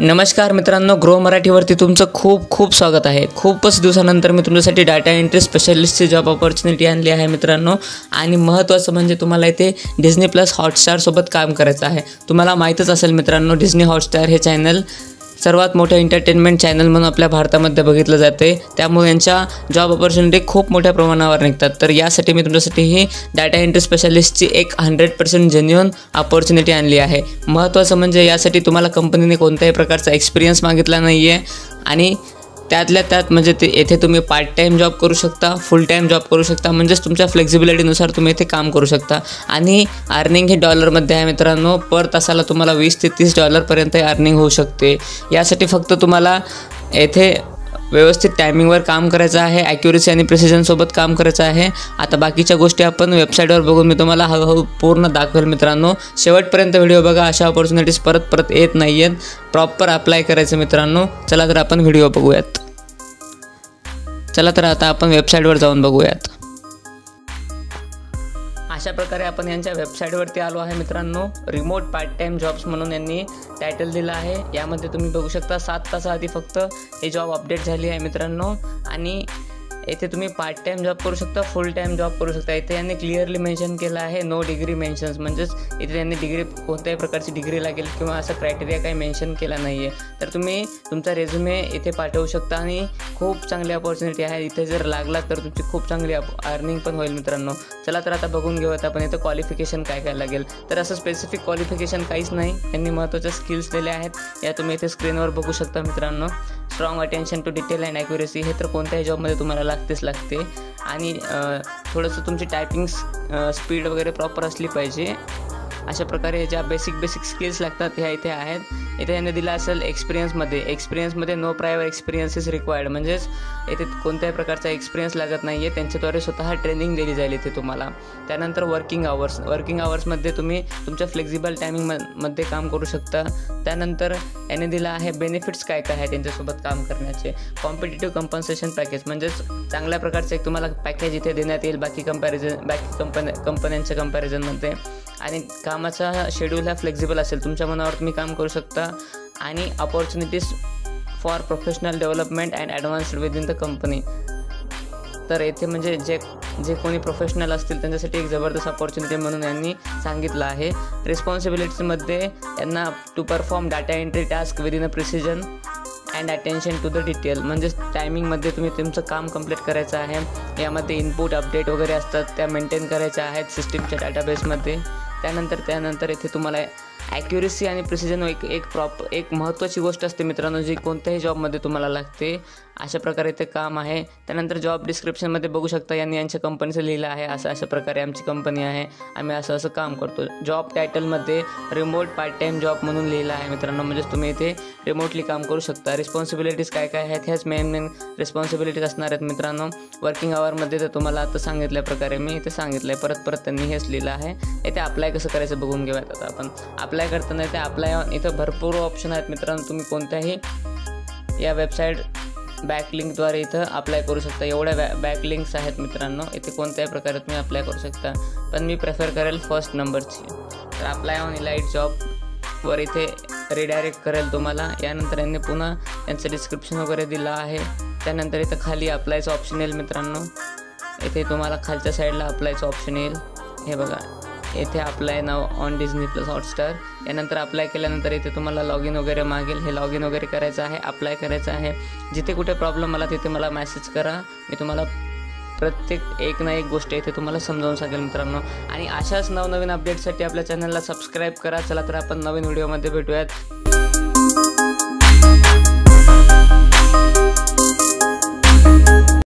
नमस्कार मित्रांनो, ग्रो मराठीवरती तुमचं खूप खूप स्वागत आहे। खूपच दिवसानंतर मी तुमच्यासाठी डाटा एंट्री स्पेशलिस्टची जॉब अपॉर्च्युनिटी आणली आहे मित्रांनो। आणि महत्त्वाचं म्हणजे तुम्हाला इथे डिझनी प्लस हॉटस्टार सोबत काम करायचं आहे। तुम्हाला माहीतच असेल मित्रांनो, डिझनी हॉटस्टार हे चॅनल सर्वात मोठं एंटरटेनमेंट चॅनल म्हणून आपल्या भारतामध्ये बघितलं जाते। त्यामुळे यांच्या जॉब अपॉर्च्युनिटी खूप मोठ्या प्रमाणावर निघतात। तर यासाठी मी तुमच्यासाठी ही डाटा एंट्री स्पेशलिस्टची एक 100% जेन्युइन अपॉर्च्युनिटी आणली आहे। महत्त्वाचं म्हणजे यासाठी तुम्हाला कंपनीने कोणत्याही प्रकारचा एक्सपिरियन्स मागितला नाही आहे आणि त्यातल्या त्यात म्हणजे येथे तुम्ही पार्ट टाइम जॉब करू शकता, फुल टाइम जॉब करू शकता, म्हणजेच तुमच्या फ्लेक्सिबिलिटीनुसार तुम्ही इथे काम करू शकता। आणि अर्निंग हे डॉलरमध्ये आहे मित्रांनो। पर तासाला तुम्हाला $20 ते $30 पर्यंत अर्निंग होऊ शकते। यासाठी फक्त तुम्हाला येथे व्यवस्थित टायमिंगवर काम करायचं आहे, ॲक्युरेसी आणि प्रिसिजन सोबत काम करायचं आहे। आता बाकीच्या गोष्टी आपण वेबसाईटवर बघून मी तुम्हाला हळूहळू पूर्ण दाखवेल मित्रांनो। शेवटपर्यंत व्हिडिओ बघा, अशा अपॉर्च्युनिटीज परत येत नाही आहेत। प्रॉपर अप्लाय करायचं मित्रांनो। चला तर आपण व्हिडिओ बघूयात। चला तर आता आपण वेबसाईटवर जाऊन बघूयात। अशा प्रकारे आपण यांच्या वेबसाईटवरती आलो आहे मित्रांनो। रिमोट पार्ट टाइम जॉब्स म्हणून यांनी टायटल दिलं आहे। यामध्ये तुम्ही बघू शकता 7 तासाआधी फक्त हे जॉब अपडेट झाली आहे मित्रांनो। आणि येथे तुम्ही पार्ट टाइम जॉब करू शकता, फुल टाइम जॉब करू शकता। इथे यांनी क्लिअरली मेन्शन केलं आहे नो डिग्री मेन्शन्स, म्हणजेच इथे त्यांनी डिग्री कोणत्याही प्रकारची डिग्री लागेल किंवा असा क्रायटेरिया काही मेन्शन केला नाही आहे। तर तुम्ही तुमचा रेझ्युमे इथे पाठवू शकता आणि खूप चांगली अपॉर्च्युनिटी आहे। इथे जर लागला तर तुमची खूप चांगली अर्निंग पण होईल मित्रांनो। चला तर आता बघून घेऊयात आपण इथे क्वालिफिकेशन काय काय लागेल। तर असं स्पेसिफिक क्वालिफिकेशन काहीच नाही, त्यांनी महत्त्वाच्या स्किल्स दिल्या आहेत। या तुम्ही इथे स्क्रीनवर बघू शकता मित्रांनो। Strong attention to detail and accuracy हे तर कोणत्याही जॉबमध्ये तुम्हाला लागते। आणि थोडंसं तुमची टायपिंग स्पीड वगैरे प्रॉपर असली पाहिजे। अशा प्रकारे ज्या बेसिक स्किल्स लागतात ह्या इथे आहेत। इथे यांनी दिला असेल एक्सपिरियन्समध्ये नो प्रायव्हर एक्सपिरियन्स इज रिक्वायर्ड, म्हणजेच इथे कोणत्याही प्रकारचा एक्सपिरियन्स लागत नाही आहे। त्यांच्याद्वारे स्वतः ट्रेनिंग दिली जाईल इथे तुम्हाला। त्यानंतर वर्किंग आवर्समध्ये तुम्ही तुमच्या फ्लेक्झिबल टायमिंगमध्ये काम करू शकता। त्यानंतर याने दिला आहे बेनिफिट्स काय काय आहे त्यांच्यासोबत काम करण्याचे। कॉम्पिटिटिव्ह कंपन्सेशन पॅकेज, म्हणजेच चांगल्या प्रकारचं एक तुम्हाला पॅकेज इथे देण्यात येईल बाकी कंपन्यांच्या कंपॅरिझनमध्ये। आणि कामाचा शेड्यूल हा फ्लेक्झिबल असेल, तुमच्या मनावर तुम्ही काम करू शकता। आणि opportunities for professional development and advanced within the company. तर येथे म्हणजे जे कोणी प्रोफेशनल असतील त्यांच्यासाठी एक जबरदस्त अपॉर्च्युनिटी म्हणून यांनी सांगितलं आहे। रिस्पॉन्सिबिलिटीजमध्ये यांना to perform data entry task within a precision and attention to the detail, म्हणजेच टायमिंगमध्ये तुम्ही तुमचं काम कंप्लीट करायचं आहे। यामध्ये इनपुट अपडेट वगैरे असतात त्या मेंटेन करायच्या आहेत सिस्टीमच्या डाटाबेसमध्ये। त्यानंतर इथे तुम्हाला ॲक्युरेसी आणि प्रिसिजन एक महत्त्वाची गोष्ट असते मित्रांनो, जी कोणत्याही जॉबमध्ये तुम्हाला लागते। अशा प्रकारे ते काम आहे। त्यानंतर जॉब डिस्क्रिप्शनमध्ये बघू शकता यांनी यांच्या कंपनीचं लिहिलं आहे, अशा प्रकारे आमची कंपनी आहे, आम्ही असं काम करतो। जॉब टायटलमध्ये रिमोट पार्ट टाइम जॉब म्हणून लिहिलं आहे मित्रांनो, म्हणजेच तुम्ही इथे रिमोटली काम करू शकता। रिस्पॉन्सिबिलिटीज काय काय आहेत ह्याच मेन रिस्पॉन्सिबिलिटीज असणार आहेत मित्रांनो। वर्किंग आवरमध्ये तर तुम्हाला आता सांगितल्या प्रकारे मी इथे सांगितलं आहे, परत त्यांनी हेच लिहिलं आहे। इथे अप्लाय कसं करायचं बघून घेऊयात। आता आपण अप्लाय करताना इथं भरपूर ऑप्शन आहेत मित्रांनो। तुम्ही कोणत्याही या वेबसाईट बॅकलिंकद्वारे इथं अप्लाय करू शकता। एवढ्या बॅकलिंक्स आहेत मित्रांनो, इथे कोणत्याही प्रकारे तुम्ही अप्लाय करू शकता, पण मी प्रेफर करेल फर्स्ट नंबरची। तर अप्लाय ऑन इलाइट जॉबवर इथे रिडायरेक्ट करेल तुम्हाला। यानंतर यांनी पुन्हा यांचं डिस्क्रिप्शन वगैरे दिलं आहे। त्यानंतर इथं खाली अप्लायचं ऑप्शन येईल मित्रांनो। इथे तुम्हाला खालच्या साईडला अप्लायचं ऑप्शन येईल, हे बघा येथे apply now on Disney plus Hotstar. यानंतर अप्लाय केल्यानंतर इथे तुम्हाला लॉग इन वगैरे मागेल, हे लॉग इन वगैरे करायचं आहे, अप्लाय करायचं आहे। जिथे कुठे प्रॉब्लेम मला तिथे मला मेसेज करा, मी तुम्हाला प्रत्येक एक ना एक गोष्ट इथे तुम्हाला समजावून सांगेल मित्रांनो। आणि अशाच नवनवीन अपडेटसाठी आपल्या चॅनलला सबस्क्राईब करा। चला तर आपण नवीन व्हिडिओमध्ये भेटूयात।